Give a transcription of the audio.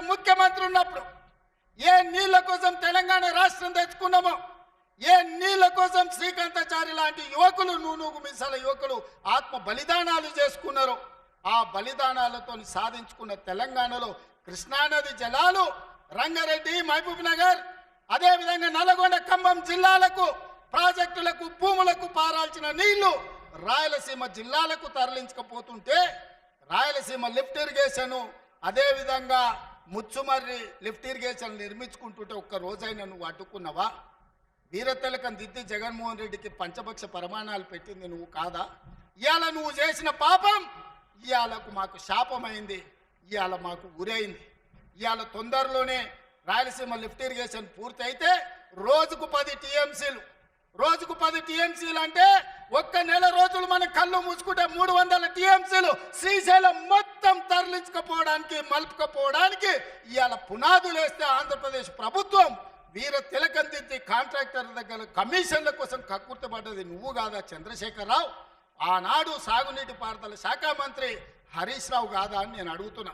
గారు ముఖ్యమంత్రి ఉన్నప్పుడు ఏ నీళ్ల కోసం తెలంగాణ రాష్ట్రం తెచ్చుకున్నామో, ఏ నీళ్ల కోసం శ్రీకాంతాచారి లాంటి యువకులు, నూనూగు మిసాల యువకులు ఆత్మ బలిదానాలు చేసుకున్నారు, ఆ బలిదానాలతో సాధించుకున్న తెలంగాణలో కృష్ణానది జలాలు రంగారెడ్డి, మహబూబ్ నగర్, అదేవిధంగా నల్గొండ, ఖమ్మం జిల్లాలకు ప్రాజెక్టులకు, భూములకు పారాల్సిన నీళ్లు రాయలసీమ జిల్లాలకు తరలించకపోతుంటే రాయలసీమ లిఫ్ట్ ఇరిగేషన్, అదేవిధంగా ముచ్చుమర్రి లిఫ్ట్ ఇరిగేషన్ నిర్మించుకుంటుంటే ఒక్క రోజైనా నువ్వు అడ్డుకున్నావా? వీరతిలకం దిద్ది జగన్మోహన్ రెడ్డికి పంచపక్ష ప్రమాణాలు పెట్టింది నువ్వు కాదా? ఇవాళ నువ్వు చేసిన పాపం ఇవాళకు మాకు శాపమైంది, ఇవాళ మాకు ఉరైంది. ఇవాళ తొందరలోనే రాయలసీమ లిఫ్ట్ ఇరిగేషన్ పూర్తి అయితే రోజుకు 10 టీఎంసీలు, రోజుకు 10 టీఎంసీలు అంటే ఒక్క నెల రోజులు మన కళ్ళు మూసుకుంటే 300 టీఎంసీలు శ్రీశైలం మొత్తం తరలించకపోవడానికి, మలుపుకపోవడానికి ఇవాళ పునాదులు వేస్తే ఆంధ్రప్రదేశ్ ప్రభుత్వం వీర తిలకం దిద్ది కాంట్రాక్టర్ దగ్గర కమిషన్ల కోసం కక్కుర్తపడ్డది నువ్వు కాదా చంద్రశేఖరరావు? ఆనాడు సాగునీటి పారుదల శాఖ మంత్రి హరీష్ రావు కాదా అని నేను అడుగుతున్నా.